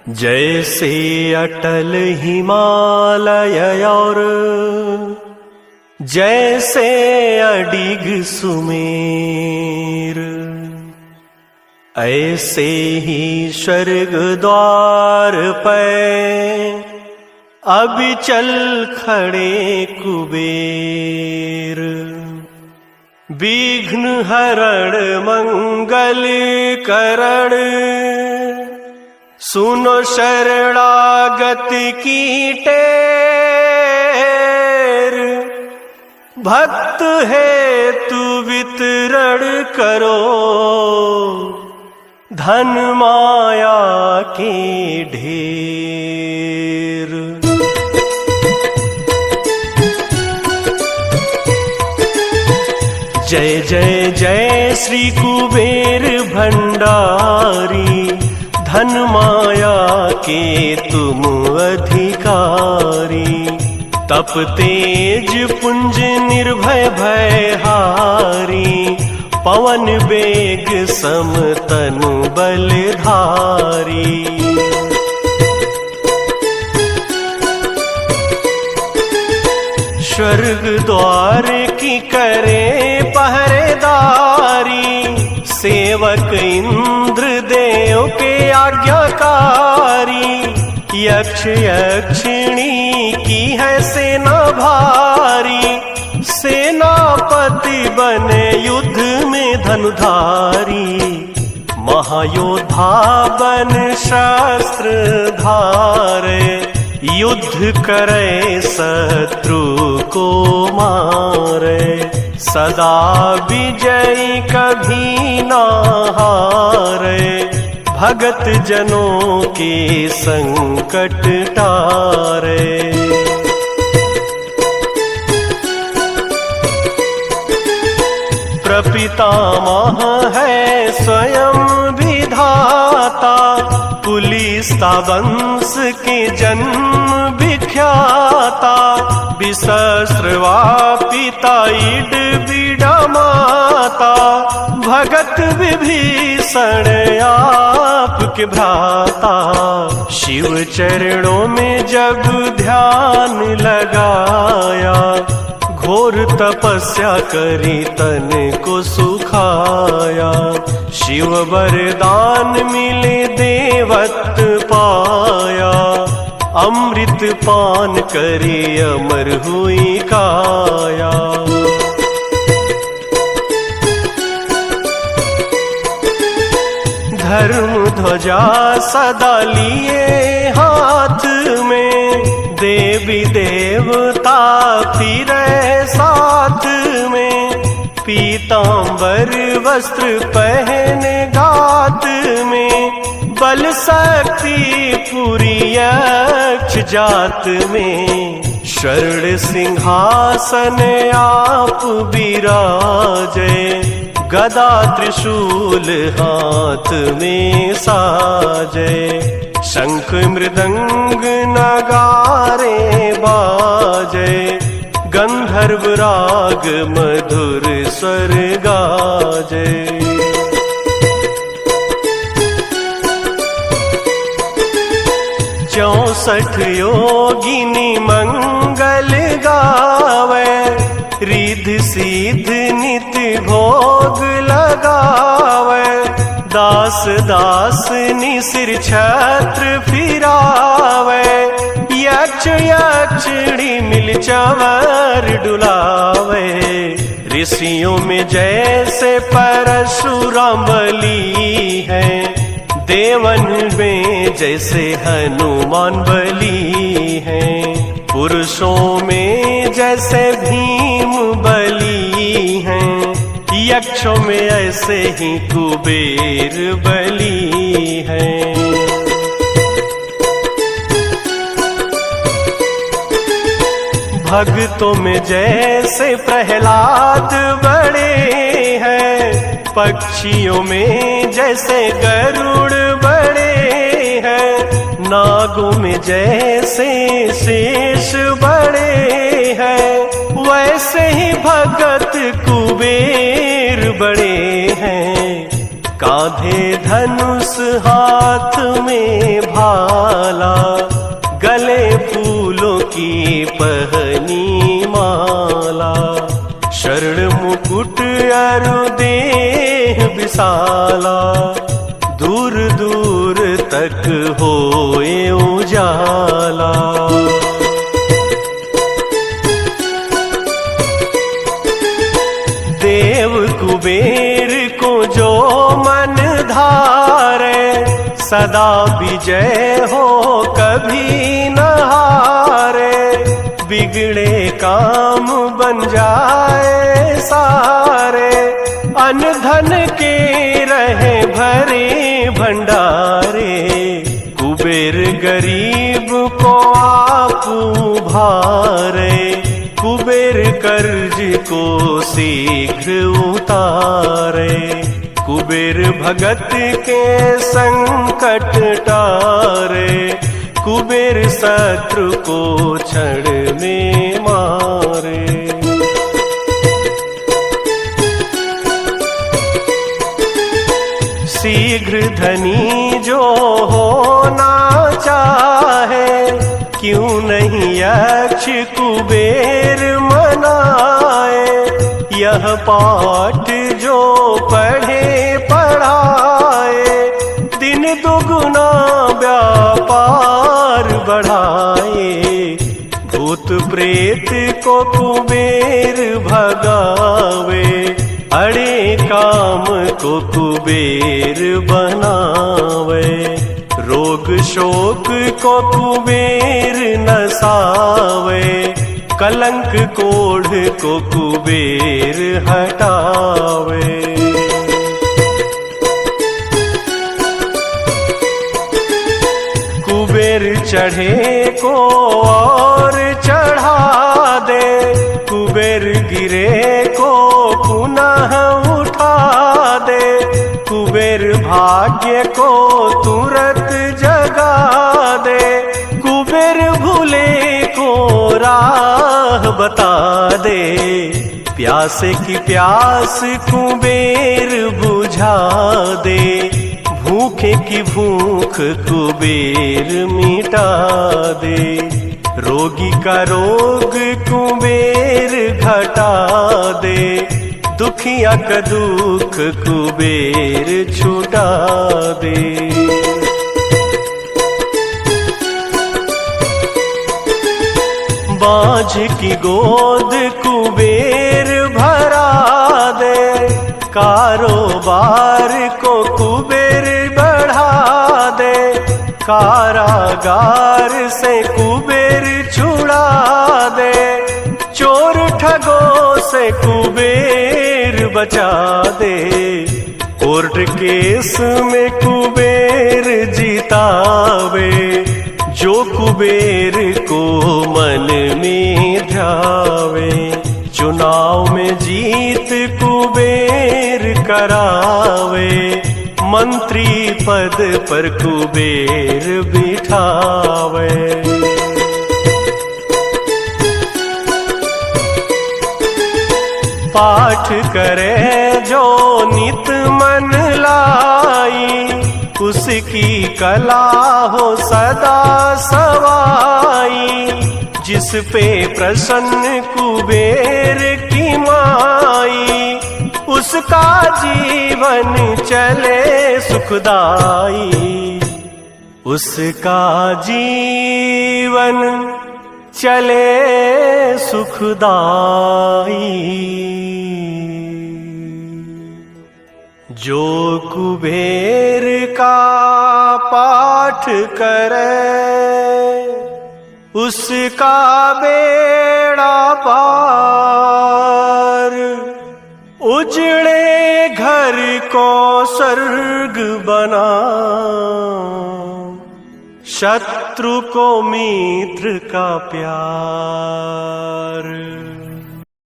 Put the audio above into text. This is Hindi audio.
जैसे अटल हिमालय और जैसे अडिग सुमेर, ऐसे ही स्वर्ग द्वार पे अबिचल खड़े कुबेर। विघ्न हरण मंगल करण, सुनो शरणागत की टेर। भक्त है तू वितरण करो, धन माया के ढेर। जय जय जय श्री कुबेर भंडारी, धन माया के तुम अधिकारी। तप तेज पुंज निर्भय भयहारी, पवन वेग सम तनु बलधारी। स्वर्ग द्वार की करे पहरेदारी, सेवक इंद्र देव के आज्ञाकारी। यक्ष यक्षिणी की है सेना भारी, सेनापति बने युद्ध में धनुधारी। महायोद्धा बन शस्त्र धारे, युद्ध करे शत्रु को मारे। सदा विजयी कभी ना हारे, भगत जनों के संकट टारे। प्रपितामह है स्वयं विधाता, कुलीस्ता वंश के जन्म विख्याता। विसहस्रवापिता इड बीड़ा माता, भगत विभीषण आपके भ्राता। शिव चरणों में जब ध्यान लगाया, घोर तपस्या करी तन को सुखाया। शिव वरदान मिले देवत्व पाया, अमृत पान करी अमर हुई काया। धर्म ध्वजा सदा लिए हाथ में, देवी देवता फिरे साथ में। पीतांबर वस्त्र पहने गात में, बल शक्ति पूरी यक्ष जात में। स्वर्ण सिंहासन आप विराजे, गदा त्रिशूल हाथ में साजे। शंख मृदंग नगारे बाजे, गंधर्व राग मधुर स्वर गाजे। 64 योगिनी मंगल गावे, रिद्धि सिद्धि नित्य भोग लगावे। दास दासनी सिर छत्र फिरावे, यक्ष यक्षिणी मिल चवर डुलावे। ऋषियों में जैसे परशुराम बली है, देवन में जैसे हनुमान बली है। पुरुषों में जैसे भीम बली हैं, यक्षों में ऐसे ही कुबेर बली हैं। भक्तों में जैसे प्रहलाद बड़े हैं, पक्षियों में जैसे गरुड़ बड़े हैं। नागों में जैसे शेष बड़े हैं, वैसे ही भगत कुबेर बड़े हैं। कांधे धनुष हाथ में भाला, गले फूलों की पहनी माला। शरण मुकुट अरु देह विशाला, दूर दूर तक होए उजाला। देव कुबेर को जो मन धारे, सदा विजय हो कभी न हारे। बिगड़े काम बन जाए सारे, अन्न धन के रहे भरे भंडारे। कुबेर गरीब को आप उभारे, कुबेर कर्ज को शीघ्र उतारे। कुबेर भगत के संकट टारे, कुबेर शत्रु को क्षण में मारे। शीघ्र धनी जो होना चाहे, क्यों नहीं यक्ष कुबेर मनाए। यह पाठ जो पढ़े पढ़ाए, दिन दुगुना व्यापार बढ़ाए। भूत प्रेत को कुबेर भगावे, अड़े काम को कुबेर बनावे। रोग शोक को कुबेर नसावे, कलंक कोढ़ को कुबेर हटावे। कुबेर चढ़े को और चढ़ा दे, कुबेर गिरे को पुनः उठा दे। कुबेर भाग्य को तुरंत जगा दे, कुबेर भूले को राह बता दे। प्यासे की प्यास कुबेर बुझा दे, भूखे की भूख कुबेर मिटा दे। रोगी का रोग कुबेर घटा दे, दुखिया का दुख कुबेर छुटा दे। बाझ की गोद कुबेर भरा दे, कारोबार को कुबेर बढ़ा दे। कारागार से कुबेर छुड़ा दे, चोर ठगों से कुबेर बचा दे। कोर्ट केस में कुबेर जितावे, जो कुबेर को मन में ध्यावे। चुनाव में जीत कुबेर करावे, मंत्री पद पर कुबेर बिठावे। पाठ करे जो नित मन लाई, उसकी कला हो सदा सवाई। जिस पे प्रसन्न कुबेर की माई, उसका जीवन चले सुखदाई। उसका जीवन चले सुखदाई। जो कुबेर का पाठ करे, उसका बेड़ा पार। उजड़े घर को स्वर्ग बना, शत्रु को मित्र का प्यार।